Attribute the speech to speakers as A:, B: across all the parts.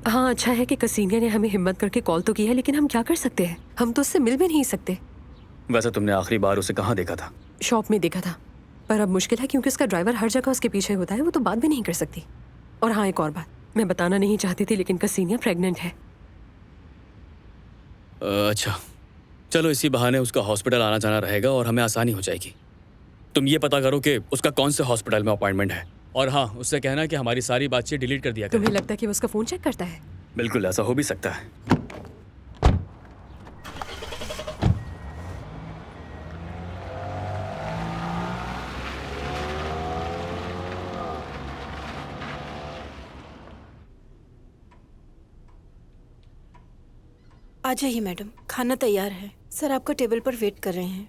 A: हाँ, अच्छा है कि कसीनिया ने हमें हिम्मत करके कॉल तो की है, लेकिन हम क्या कर सकते हैं? हम तो उससे मिल भी नहीं सकते।
B: वैसे तुमने आखिरी बार उसे कहाँ देखा था?
A: शॉप में देखा था, पर अब मुश्किल है क्योंकि उसका ड्राइवर हर जगह उसके पीछे होता है, वो तो बात भी नहीं कर सकती। और हाँ, एक और बात मैं बताना नहीं चाहती थी, लेकिन कसीनिया प्रेग्नेंट है।
B: अच्छा, चलो इसी बहाने उसका हॉस्पिटल आना जाना रहेगा और हमें आसानी हो जाएगी। तुम ये पता करो कि उसका कौन से हॉस्पिटल में अपॉइंटमेंट है, और हाँ, उससे कहना कि हमारी सारी बातचीत डिलीट कर दिया
A: तुम्हें
B: करे।
A: लगता है कि वो उसका फोन चेक करता है?
B: बिल्कुल, ऐसा हो भी सकता है।
C: आ जाइए मैडम, खाना तैयार है। सर आपका टेबल पर वेट कर रहे हैं।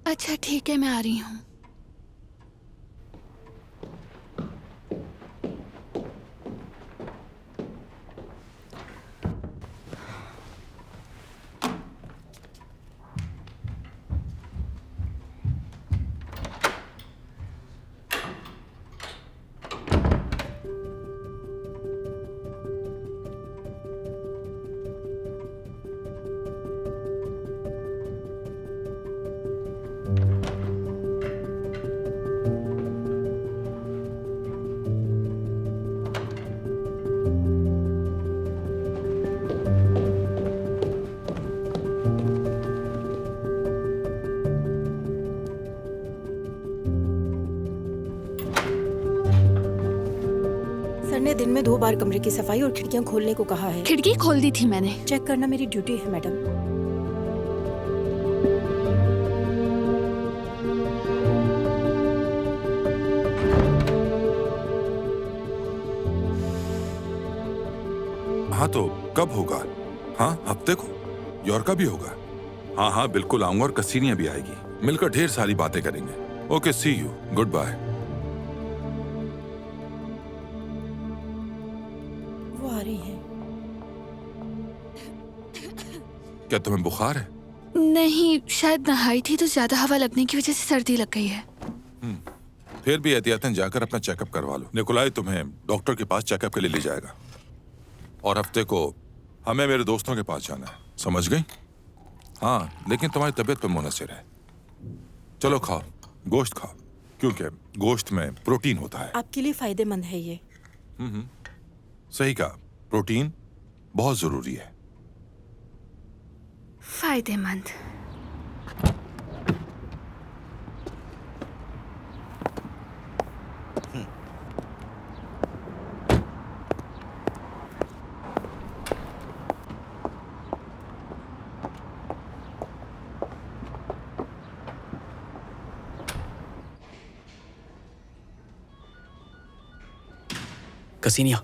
D: अच्छा ठीक है, मैं आ रही हूँ।
C: सर ने दिन में 2 बार कमरे की सफाई और खिड़कियां खोलने को कहा है।
D: खिड़की खोल दी थी मैंने।
C: चेक करना मेरी ड्यूटी है मैडम।
E: हाँ तो कब होगा? हाँ, हफ्ते को? यॉर्का भी होगा? हाँ हाँ बिल्कुल आऊंगा, और कसीनिया भी आएगी। मिलकर ढेर सारी बातें करेंगे। Okay, see you, good bye.
C: वो आ रही हैं।
E: क्या तुम्हें बुखार है?
D: नहीं, शायद नहाई थी तो ज्यादा हवा लगने की वजह से सर्दी लग गई है।
E: फिर भी एहतियातन जाकर अपना चेकअप करवा लो। निकोलाई तुम्हें डॉक्टर के पास चेकअप के लिए ले जाएगा, और हफ्ते को हमें मेरे दोस्तों के पास जाना है, समझ गई? हाँ, लेकिन तुम्हारी तबीयत पे मुनसिर है। चलो खाओ, गोश्त खाओ, क्योंकि गोश्त में प्रोटीन होता है।
C: आपके लिए फायदेमंद है ये।
E: सही कहा, प्रोटीन बहुत जरूरी है।
D: फायदेमंद।
B: कसीनिया,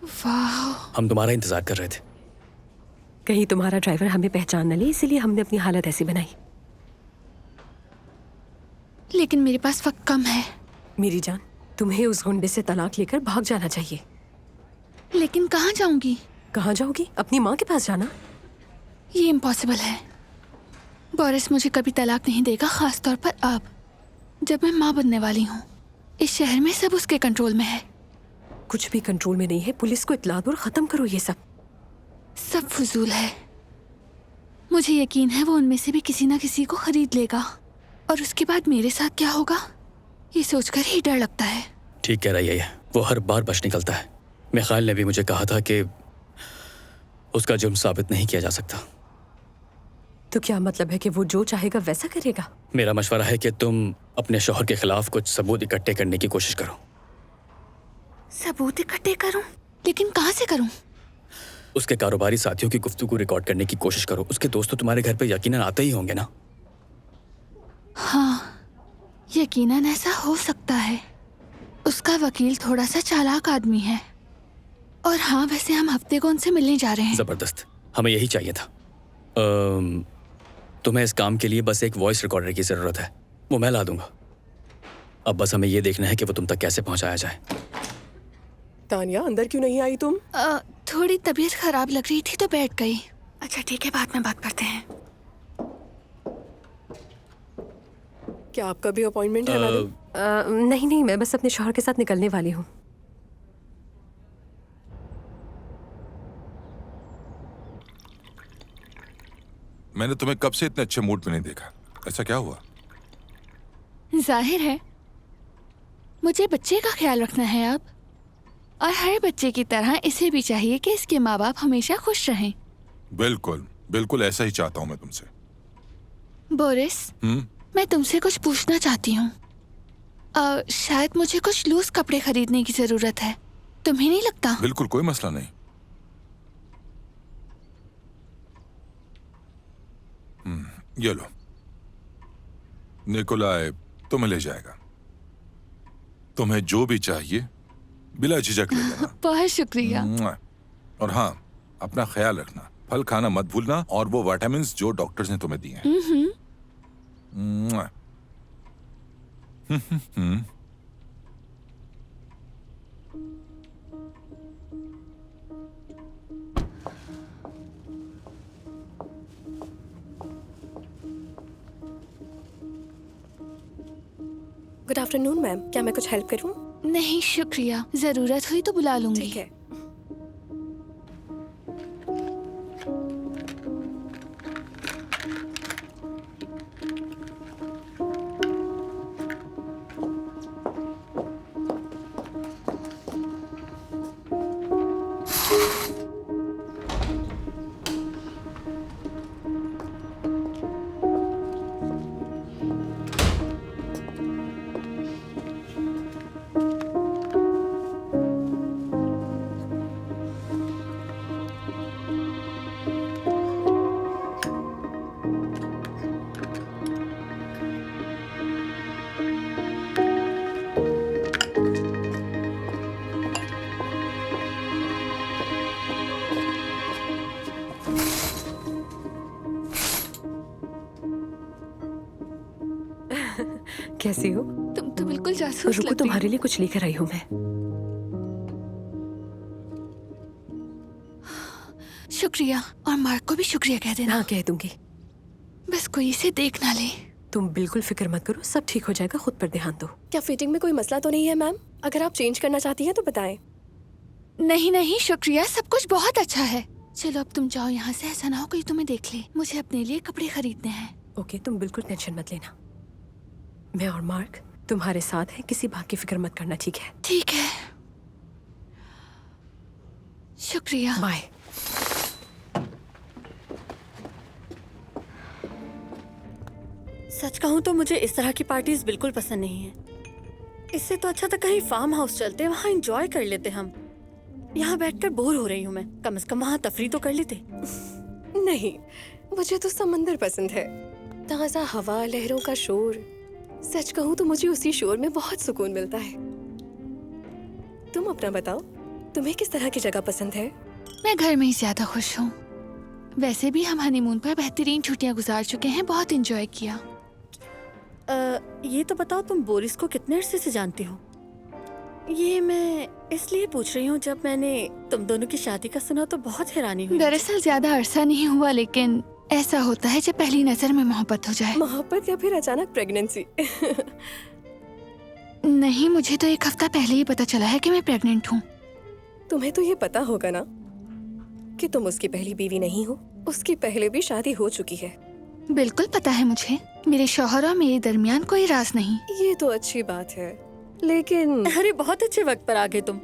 D: वाह,
B: हम तुम्हारा इंतजार कर रहे थे।
A: कहीं तुम्हारा ड्राइवर हमें पहचान न ले, इसीलिए हमने अपनी हालत ऐसी बनाई।
D: लेकिन मेरे पास वक्त कम है।
A: मेरी जान, तुम्हें उस गुंडे से तलाक लेकर भाग जाना चाहिए।
D: लेकिन कहाँ जाऊंगी?
A: कहाँ जाओगी? अपनी माँ के पास जाना।
D: ये इम्पॉसिबल है। बोरिस मुझे कभी तलाक नहीं देगा, खास तौर पर अब जब मैं माँ बनने वाली हूँ। इस शहर में सब उसके कंट्रोल में है।
A: कुछ भी कंट्रोल में नहीं है। पुलिस को इत्तला दो और खत्म करो ये सब।
D: सब फजूल है। मुझे यकीन है वो उनमें से भी किसी ना किसी को खरीद लेगा, और उसके बाद मेरे साथ क्या होगा ये सोचकर ही डर लगता है।
B: ठीक कह रही है ये, वो हर बार बच निकलता है। मिखाइल ने भी मुझे कहा था कि उसका जुर्म साबित नहीं किया जा सकता।
A: तो क्या मतलब है कि वो जो चाहेगा वैसा करेगा?
B: मेरा मशवरा है कि तुम अपने शौहर के खिलाफ कुछ सबूत इकट्ठे करने की कोशिश करो।
D: सबूत इकट्ठे करूं? लेकिन कहाँ से करूं?
B: उसके कारोबारी साथियों की गुफ्तगू रिकॉर्ड करने की कोशिश करो। उसके दोस्त तो तुम्हारे घर पे यकीनन आते ही होंगे ना?
D: हाँ, यकीनन ऐसा हो सकता है। उसका वकील थोड़ा सा चालाक आदमी है। और हाँ, वैसे हम हफ्ते को उनसे मिलने जा रहे हैं।
B: जबरदस्त, हमें यही चाहिए था। तुम्हें इस काम के लिए बस एक वॉइस रिकॉर्डर की जरूरत है, वो मैं ला दूंगा। अब बस हमें ये देखना है कि वो तुम तक कैसे पहुंचाया जाए।
A: तानिया, अंदर क्यों नहीं आई तुम?
D: थोड़ी तबीयत खराब लग रही थी तो बैठ गई। अच्छा ठीक है, बाद में बात करते हैं।
A: क्या आपका भी अपॉइंटमेंट है मैडम? नहीं नहीं, मैं बस अपने शौहर के साथ निकलने वाली हूँ।
E: मैंने तुम्हें कब से इतने अच्छे मूड में नहीं देखा। ऐसा क्या हुआ?
D: जाहिर है मुझे बच्चे का ख्याल रखना है अब, और हर बच्चे की तरह इसे भी चाहिए कि इसके माँ बाप हमेशा खुश रहें।
E: बिल्कुल बिल्कुल ऐसा ही चाहता हूँ मैं तुमसे।
D: बोरिस, मैं तुमसे कुछ पूछना चाहती हूँ। शायद मुझे कुछ लूज कपड़े खरीदने की जरूरत है, तुम्हें नहीं लगता?
E: बिल्कुल कोई मसला नहीं। ये लो, निकोलाई तुम्हें ले जाएगा। तुम्हें जो भी चाहिए बिला झिझक ले लेना।
D: बहुत शुक्रिया।
E: और हाँ, अपना ख्याल रखना, फल खाना मत भूलना, और वो विटामिन्स जो डॉक्टर्स ने तुम्हें दिए हैं।
C: गुड आफ्टरनून मैम, क्या मैं कुछ हेल्प करूं?
D: नहीं शुक्रिया, जरूरत हुई तो बुला लूंगी।
C: ठीक है।
A: कैसी हो?
D: तुम तो बिल्कुल जासूस
A: रुको,
D: लगती
A: तुम्हारे लिए कुछ लेकर आई हूँ मैं।
D: शुक्रिया, और मार्क को भी शुक्रिया कह देना।
A: हाँ, कह दूंगी।
D: बस कोई इसे देख ना ले।
A: तुम बिल्कुल फिक्र मत करो, सब ठीक हो जाएगा, खुद पर ध्यान दो।
C: क्या फिटिंग में कोई मसला तो नहीं है मैम? अगर आप चेंज करना चाहती हैं तो बताएं।
D: नहीं नहीं शुक्रिया, सब कुछ बहुत अच्छा है। चलो अब तुम जाओ यहाँ से, ऐसा ना हो कोई तुम्हें देख ले। मुझे अपने लिए कपड़े खरीदने हैं।
A: ओके, तुम बिल्कुल टेंशन मत लेना। मैं और मार्क तुम्हारे साथ हैं, किसी बात की फिक्र मत करना, ठीक है?
D: ठीक है, शुक्रिया।
A: बाय।
F: सच कहूँ तो मुझे इस तरह की पार्टीज बिल्कुल पसंद नहीं है। इससे तो अच्छा था कहीं फार्म हाउस चलते, वहाँ एंजॉय कर लेते हम। यहाँ बैठकर बोर हो रही हूँ मैं, कम से कम वहाँ तफरी तो कर लेते।
C: नहीं, मुझे तो समंदर पसंद है। ताज़ा हवा, लहरों का शोर। सच कहूँ तो मुझे उसी शोर में बहुत सुकून मिलता है। तुम अपना बताओ, तुम्हें किस तरह की जगह पसंद है?
D: मैं घर में ही ज्यादा खुश हूँ। वैसे भी हम हनीमून पर बेहतरीन छुट्टियाँ गुजार चुके हैं, बहुत एंजॉय किया।
F: ये तो बताओ, तुम बोरिस को कितने अरसे से जानती हो? ये मैं इसलिए पूछ रही हूँ, जब मैंने तुम दोनों की शादी का सुना तो बहुत हैरानी हुई।
D: दरअसल ज्यादा अरसा नहीं हुआ, लेकिन ऐसा होता है जब पहली नजर में मोहब्बत हो जाए।
C: मोहब्बत या फिर अचानक प्रेगनेंसी?
D: नहीं, मुझे तो एक हफ्ता पहले ही पता चला है कि मैं प्रेग्नेंट हूँ।
C: तुम्हें तो ये पता होगा ना कि तुम उसकी पहली बीवी नहीं हो। उसकी पहले भी शादी हो चुकी है।
D: बिल्कुल पता है मुझे। मेरे शौहर और मेरे दरमियान कोई राज नहीं।
C: ये तो अच्छी बात है, लेकिन
F: अरे बहुत अच्छे वक्त पर आ गए तुम।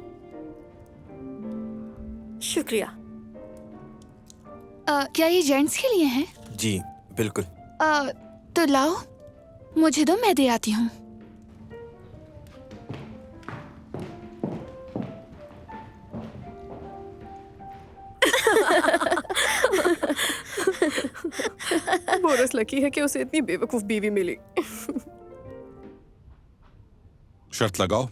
F: शुक्रिया।
D: क्या ये जेंट्स के लिए है?
G: जी बिल्कुल।
D: तो लाओ, मुझे दो, मैं दे आती हूँ।
C: बोरस लकी है कि उसे इतनी बेवकूफ बीवी मिली।
E: शर्त लगाओ।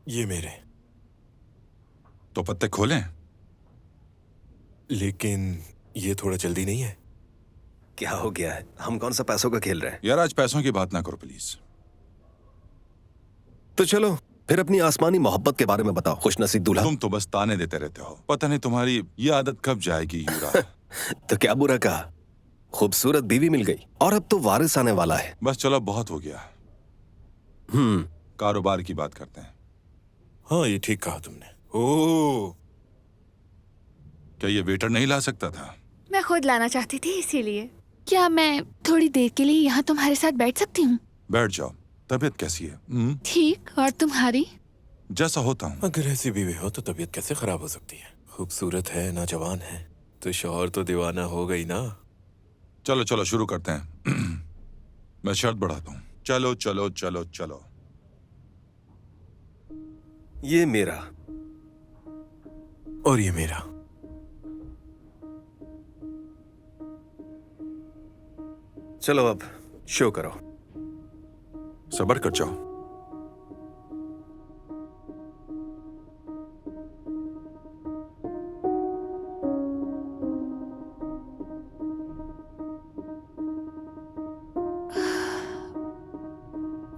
G: ये मेरे।
E: तो पत्ते खोलें?
G: लेकिन ये थोड़ा जल्दी नहीं है?
H: क्या हो गया है? हम कौन सा पैसों का खेल रहे हैं?
E: यार आज पैसों की बात ना करो प्लीज।
H: तो चलो फिर अपनी आसमानी मोहब्बत के बारे में बताओ, खुशनसीब दूल्हा।
E: तुम तो बस ताने देते रहते हो, पता नहीं तुम्हारी ये आदत कब जाएगी यूरा।
H: तो क्या बुरा कहा? खूबसूरत बीवी मिल गई और अब तो वारिस आने वाला है।
E: बस चलो, बहुत हो गया। कारोबार की बात करते हैं।
G: हाँ, ये ठीक कहा तुमने। ओह,
E: क्या ये वेटर नहीं ला सकता था?
D: मैं खुद लाना चाहती थी, इसीलिए। क्या मैं थोड़ी देर के लिए यहाँ तुम्हारे साथ बैठ सकती हूँ?
E: बैठ जाओ। तबीयत कैसी है?
D: ठीक, और तुम्हारी?
E: जैसा होता हूँ।
G: अगर ऐसी बीवी हो तो तबीयत कैसे खराब हो सकती है? खूबसूरत है, नौजवान है, तो शौहर तो दीवाना हो गई ना।
E: चलो चलो शुरू करते हैं। मैं शर्त बढ़ाता हूँ। चलो चलो चलो चलो।
H: ये मेरा।
G: और ये मेरा।
H: चलो अब शो करो।
E: सब्र कर जाओ।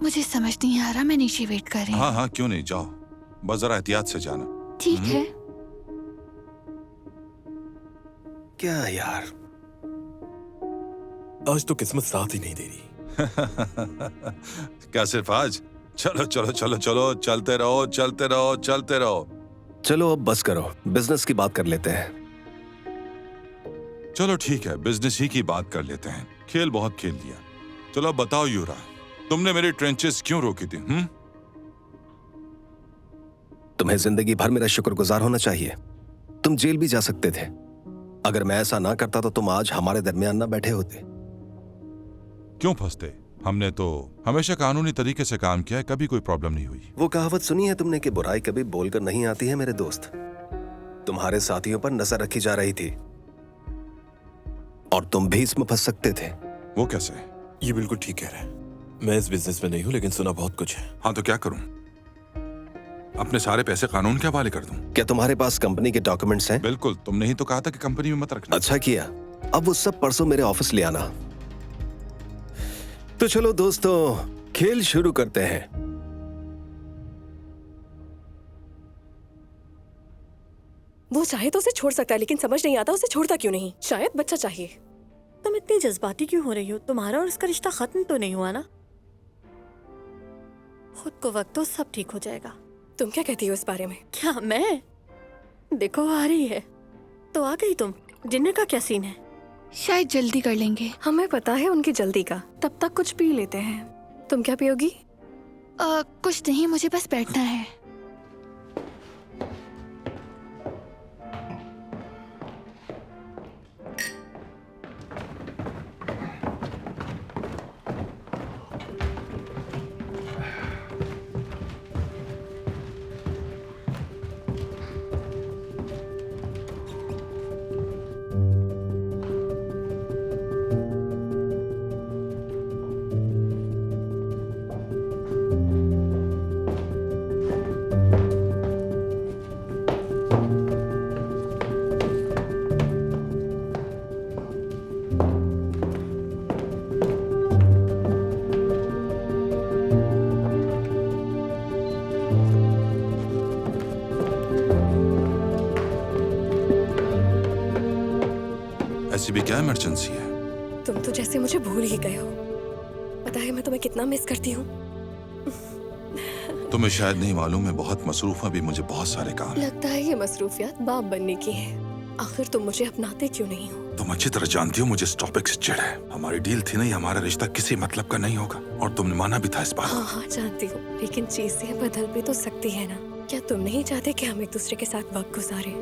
D: मुझे समझ नहीं आ रहा, मैं नीचे वेट कर रही हूँ।
E: हाँ हाँ, क्यों नहीं, जाओ। बस जरा एहतियात से जाना।
D: ठीक है।
H: क्या यार,
G: आज तो किस्मत साथ ही नहीं दे रही।
E: क्या सिर्फ आज? चलो चलो चलो चलो, चलते रहो चलते रहो चलते रहो।
H: चलो अब बस करो, बिजनेस की बात कर लेते हैं।
E: चलो ठीक है, बिजनेस ही की बात कर लेते हैं। खेल बहुत खेल लिया। चलो अब बताओ यूरा, तुमने मेरी ट्रेंचेस क्यों रोकी थी?
H: तुम्हें जिंदगी भर मेरा शुक्रगुजार होना चाहिए। तुम जेल भी जा सकते थे। अगर मैं ऐसा ना करता तो तुम आज हमारे दरमियान ना बैठे होते।
E: क्यों फंसते? हमने तो हमेशा कानूनी तरीके से काम किया है, कभी कोई प्रॉब्लम नहीं हुई।
H: वो कहावत सुनी है तुमने कि बुराई कभी बोलकर नहीं आती है मेरे दोस्त। तुम्हारे साथियों पर नजर रखी जा रही थी और तुम भी इसमें फंस सकते थे।
E: वो कैसे?
G: ये बिल्कुल ठीक कह रहा है। मैं इस बिजनेस में नहीं हूँ, लेकिन सुना बहुत कुछ है।
E: हाँ तो क्या करूं? अपने सारे पैसे कानून के हवाले कर दूं?
H: क्या तुम्हारे पास कंपनी के डॉक्यूमेंट्स हैं?
E: बिल्कुल, तुमने ही तो कहा था कि कंपनी में मत रखना।
H: अच्छा किया। अब वो सब परसों मेरे ऑफिस ले आना। तो चलो दोस्तों, खेल शुरू करते हैं।
C: वो चाहे तो उसे छोड़ सकता है, लेकिन समझ नहीं आता उसे छोड़ता क्यों नहीं। शायद बच्चा चाहिए।
F: तुम इतनी जज्बाती क्यों हो रही हो? तुम्हारा और उसका रिश्ता खत्म तो नहीं हुआ ना? खुद को वक्त दो, सब ठीक हो जाएगा।
C: तुम क्या कहती हो इस बारे में?
F: क्या मैं? देखो आ रही है तो आ गई तुम। डिनर का क्या सीन है?
D: शायद जल्दी कर लेंगे।
C: हमें पता है उनकी जल्दी का। तब तक कुछ पी लेते हैं। तुम क्या पियोगी?
D: कुछ नहीं, मुझे बस बैठना है।
E: ऐसी भी क्या इमरजेंसी है?
C: तुम तो जैसे मुझे भूल ही गए हो। पता है मैं तुम्हें कितना मिस करती हूँ।
E: तुम्हें शायद नहीं मालूम, मैं बहुत मसरूफ हूँ, अभी मुझे बहुत सारे काम हैं।
C: लगता है ये मसरूफियात बाप बनने की है। आखिर तुम मुझे अपनाते क्यों नहीं हो?
E: तुम अच्छी तरह जानती हो मुझे इस टॉपिक से चिढ़ है। हमारी डील थी नहीं, हमारा रिश्ता किसी मतलब का नहीं होगा, और तुमने माना भी था इस बात को।
C: हाँ हाँ जानती हूँ, लेकिन चीजें बदल भी तो सकती है ना। क्या तुम नहीं चाहते कि हम एक दूसरे के साथ वक्त गुजारें?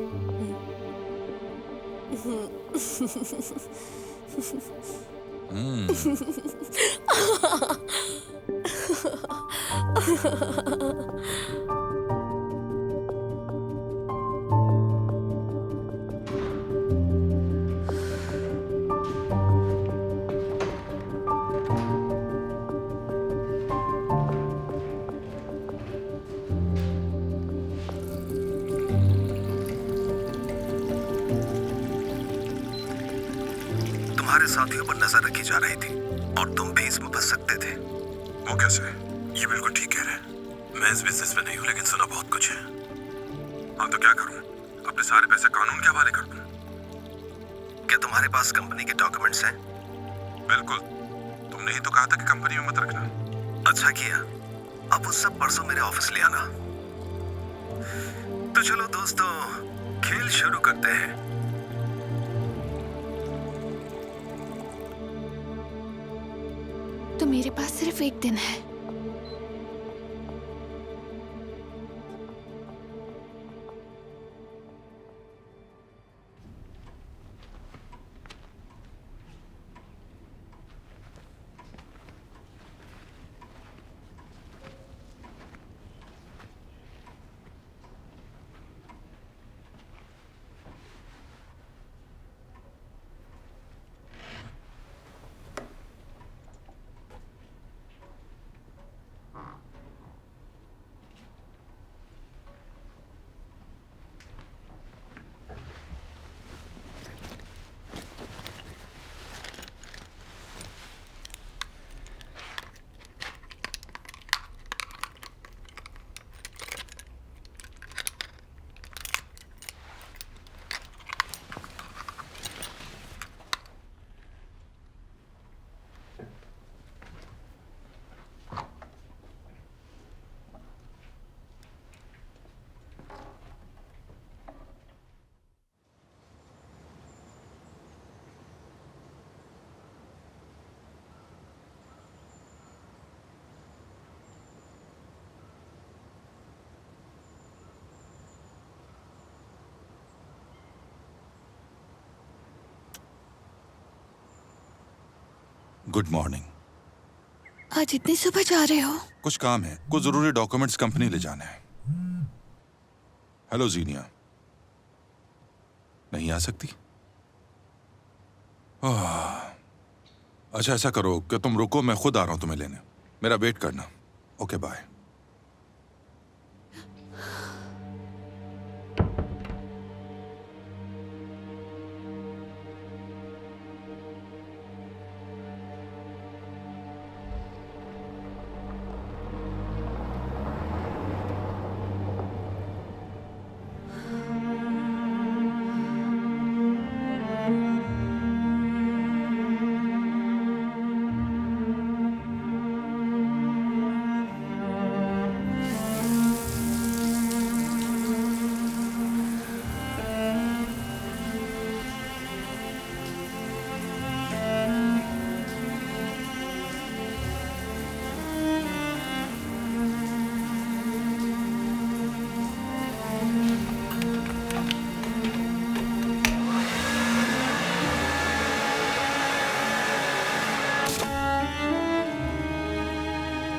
H: तुम्हारे साथियों पर नजर रखी जा रही थी और तुम भी इसमें फंस सकते थे।
E: वो कैसे?
G: ये बिल्कुल ठीक कह रहा है। मैं इस बिजनेस में नहीं हूँ, लेकिन सुना बहुत कुछ है।
E: हाँ तो क्या करूं? अपने सारे पैसे कानून के हवाले कर दूं?
H: क्या तुम्हारे पास कंपनी के डॉक्यूमेंट्स हैं?
E: बिल्कुल, तुमने ही तो कहा था कि कंपनी में मत रखना।
H: अच्छा किया। अब वो सब परसों मेरे ऑफिस ले आना। तो चलो दोस्तों, खेल शुरू करते हैं।
D: तो मेरे पास सिर्फ एक दिन है।
E: Good morning.
D: आज इतनी सुबह जा रहे हो?
E: कुछ काम है, कुछ जरूरी डॉक्यूमेंट्स कंपनी ले जाने हैं। हेलो जीनिया, नहीं आ सकती? अच्छा ऐसा करो कि तुम रुको, मैं खुद आ रहा हूं तुम्हें लेने। मेरा वेट करना। Okay bye.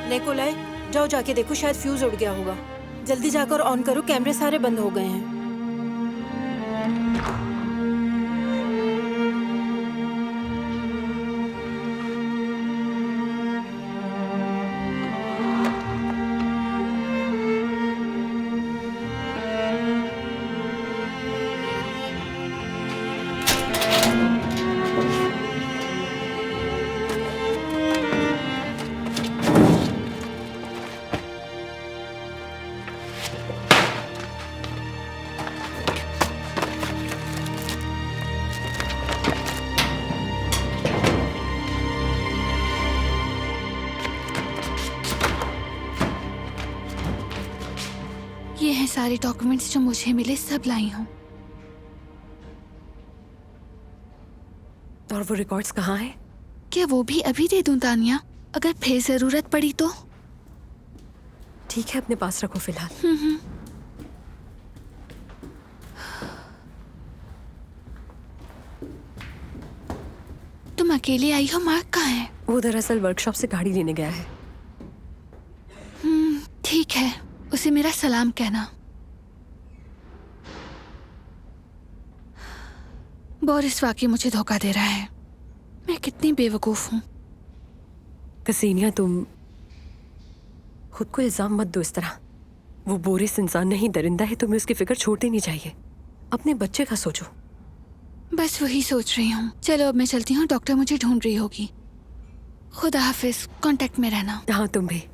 I: निकोलाई, जाओ जाके देखो, शायद फ्यूज उड़ गया होगा। जल्दी जाकर ऑन करो, कैमरे सारे बंद हो गए हैं।
D: ये हैं सारे डॉक्यूमेंट्स जो मुझे मिले, सब लाई हूँ।
A: और वो रिकॉर्ड्स कहाँ हैं?
D: क्या वो भी अभी दे दूं तानिया, अगर फिर जरूरत पड़ी तो?
A: ठीक है, अपने पास रखो फिलहाल।
D: तुम अकेले आई हो? मार्क कहाँ है?
A: वो दरअसल वर्कशॉप से गाड़ी लेने गया है।
D: ठीक है, उसे मेरा सलाम कहना। बोरिस वाकई मुझे धोखा दे रहा है। मैं कितनी बेवकूफ हूँ।
A: कसीनिया, तुम खुद को इल्जाम मत दो इस तरह। वो बोरिस इंसान नहीं, दरिंदा है। तुम्हें उसकी फिक्र छोड़ देनी चाहिए। अपने बच्चे का सोचो।
D: बस वही सोच रही हूँ। चलो अब मैं चलती हूँ, डॉक्टर मुझे ढूंढ रही होगी। खुदा हाफिज, कांटेक्ट में रहना।
A: हाँ, तुम भी।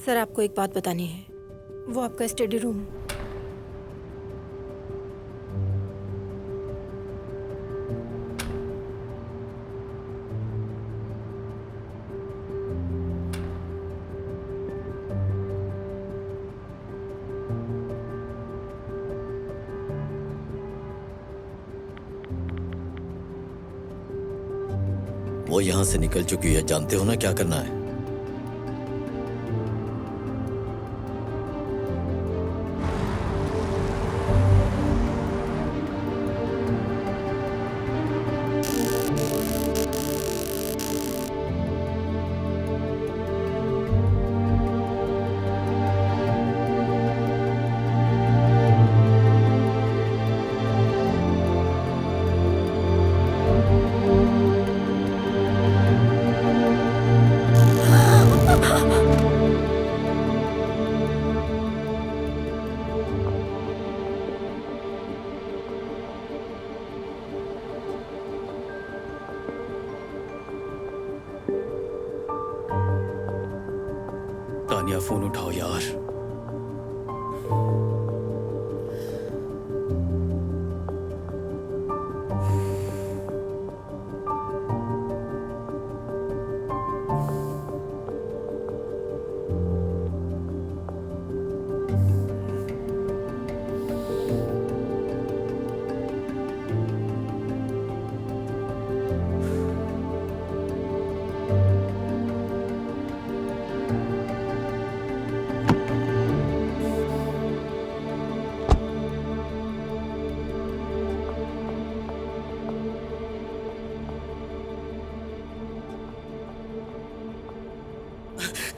I: सर आपको एक बात बतानी है, वो आपका स्टडी रूम।
J: वो यहाँ से निकल चुकी है, जानते हो ना क्या करना है।
B: तानिया, फोन उठाओ यार।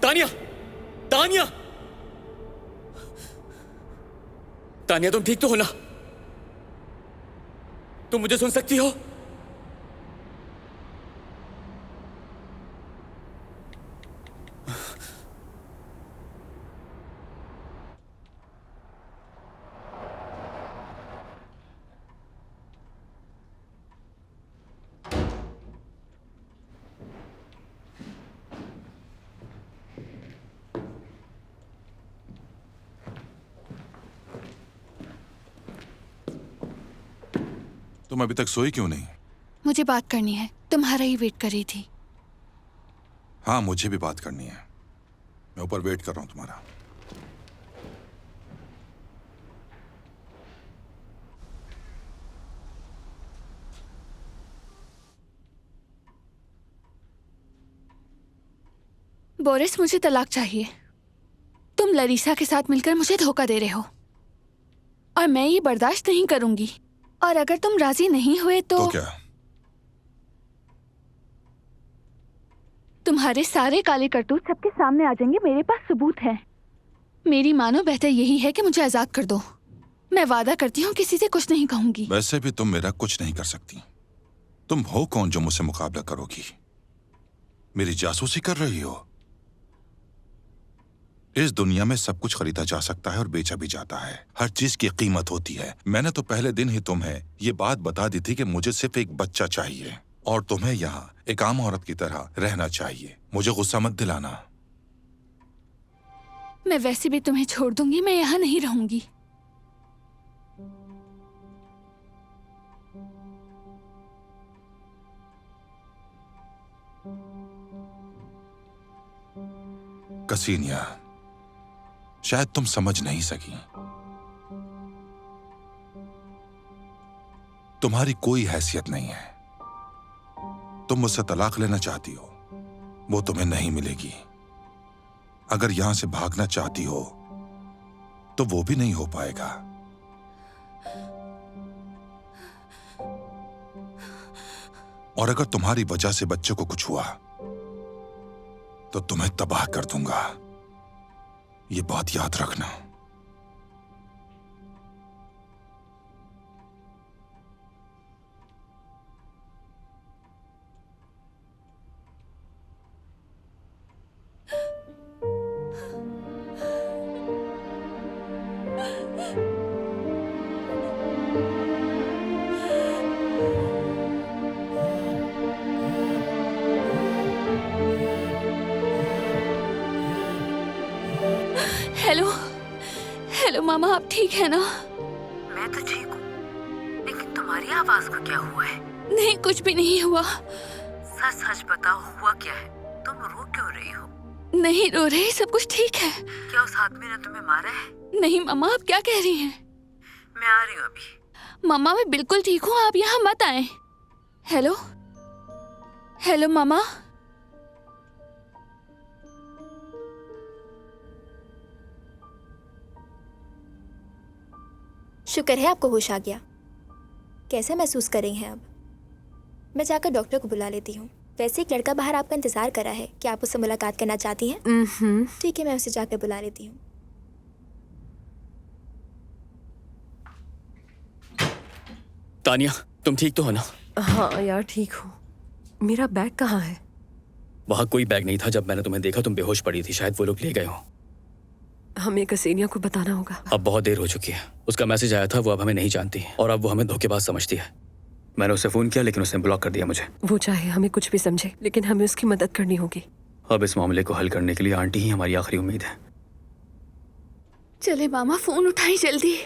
B: तानिया, तानिया, तानिया, तुम ठीक तो हो ना? तुम मुझे सुन सकती हो?
E: तुम अभी तक सोई क्यों नहीं?
D: मुझे बात करनी है, तुम्हारा ही वेट कर रही थी।
E: हाँ, मुझे भी बात करनी है। मैं ऊपर वेट कर रहा हूं तुम्हारा।
D: बोरिस, मुझे तलाक चाहिए। तुम लरीसा के साथ मिलकर मुझे धोखा दे रहे हो और मैं ये बर्दाश्त नहीं करूंगी। और अगर तुम राजी नहीं हुए तो
E: क्या?
D: तुम्हारे सारे काले करतूत सबके सामने आ जाएंगे। मेरे पास सबूत है। मेरी मानो बेहतर यही है कि मुझे आजाद कर दो। मैं वादा करती हूँ किसी से कुछ नहीं कहूंगी।
E: वैसे भी तुम मेरा कुछ नहीं कर सकती। तुम हो कौन जो मुझसे मुकाबला करोगी? मेरी जासूसी कर रही हो? इस दुनिया में सब कुछ खरीदा जा सकता है और बेचा भी जाता है। हर चीज की कीमत होती है। मैंने तो पहले दिन ही तुम्हें ये बात बता दी थी कि मुझे सिर्फ एक बच्चा चाहिए और तुम्हें यहाँ एक आम औरत की तरह रहना चाहिए। मुझे गुस्सा मत दिलाना।
D: मैं वैसे भी तुम्हें छोड़ दूंगी। मैं यहाँ नहीं रहूंगी।
E: कसीनिया, शायद तुम समझ नहीं सकी। तुम्हारी कोई हैसियत नहीं है। तुम मुझसे तलाक लेना चाहती हो, वो तुम्हें नहीं मिलेगी। अगर यहां से भागना चाहती हो तो वो भी नहीं हो पाएगा। और अगर तुम्हारी वजह से बच्चे को कुछ हुआ तो तुम्हें तबाह कर दूंगा। ये बात याद रखना।
D: मामा आप ठीक है ना?
K: मैं तो ठीक हूँ, लेकिन तुम्हारी आवाज को क्या हुआ है?
D: नहीं, कुछ भी नहीं हुआ।
K: सच सच बताओ, हुआ क्या है? तुम रो क्यों रही हो?
D: नहीं रो रही, सब कुछ ठीक है।
K: क्या उस आदमी ने तुम्हें मारा है?
D: नहीं मामा, आप क्या कह रही हैं?
K: मैं आ रही हूँ अभी।
D: मामा मैं बिल्कुल ठीक हूँ, आप यहाँ मत आए। हेलो हेलो मामा।
L: शुक्र है आपको होश आ गया। कैसा महसूस कर रही हैं अब? मैं जाकर डॉक्टर को बुला लेती हूँ। वैसे एक लड़का बाहर आपका इंतजार कर रहा है। क्या आप उससे मुलाकात करना चाहती हैं? ठीक है, मैं उसे जाकर बुला लेती हूँ।
B: तानिया, तुम ठीक तो हो ना?
A: हाँ यार ठीक हूँ। मेरा बैग कहाँ है?
B: वहाँ कोई बैग नहीं था। जब मैंने तुम्हें देखा तुम बेहोश पड़ी थी, शायद वो लोग ले गए हो।
A: हमें कसेनिया को बताना होगा।
B: अब बहुत देर हो चुकी है। उसका मैसेज आया था, वो अब हमें नहीं जानती और अब वो हमें धोखेबाज समझती है। मैंने उसे फोन किया लेकिन उसने ब्लॉक कर दिया मुझे।
A: वो चाहे हमें कुछ भी समझे, लेकिन हमें उसकी मदद करनी होगी।
B: अब इस मामले को हल करने के लिए आंटी ही हमारी आखिरी उम्मीद है।
D: चले मामा, फोन उठाई जल्दी।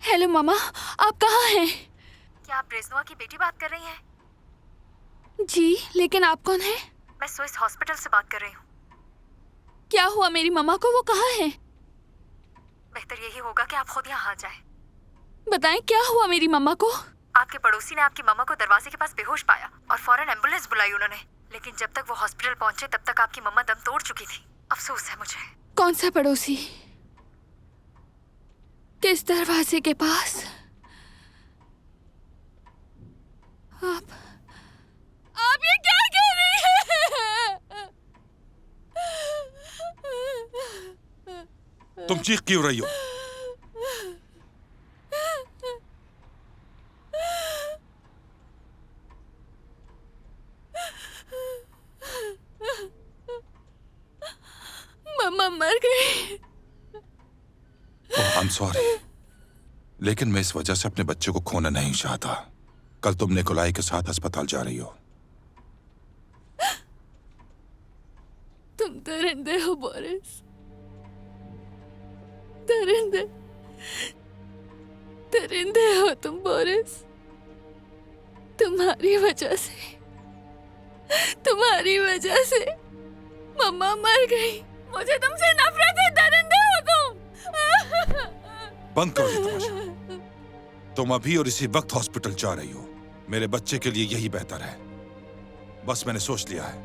D: हेलो मामा, आप कहाँ हैं?
K: क्या आप रेजनुआ की बेटी बात कर रही हैं?
D: जी, लेकिन आप कौन हैं?
K: मैं स्विस हॉस्पिटल से बात कर रही हूँ।
D: क्या हुआ मेरी मम्मा को? वो कहाँ हैं?
K: बेहतर यही होगा कि आप खुद यहाँ आ जाएं।
D: बताएं क्या हुआ मेरी मम्मा को?
K: आपके पड़ोसी ने आपकी मम्मा को दरवाजे के पास बेहोश पाया और फौरन एम्बुलेंस बुलाई उन्होंने, लेकिन जब तक वो हॉस्पिटल पहुंचे तब तक आपकी मम्मा दम तोड़ चुकी थी। अफसोस है मुझे।
D: कौन सा पड़ोसी? किस दरवाजे के पास? आप ये क्या कह रही हैं?
E: तुम चीख क्यों रही हो?
D: मम्मा मर गई।
E: आई एम सॉरी, लेकिन मैं इस वजह से अपने बच्चे को खोना नहीं चाहता। कल तुम निकोलाई के साथ अस्पताल जा रही हो।
D: तुम दरिंदे हो बोरिस, दरिंदे दरिंदे हो तुम बोरिस। तुम्हारी वजह से मम्मा मर गई। मुझे तुमसे नफरत है, दरिंदे हो तुम।
E: बंद करो ये तमाशा। तुम अभी और इसी वक्त हॉस्पिटल जा रही हो। मेरे बच्चे के लिए यही बेहतर है। बस मैंने सोच लिया है।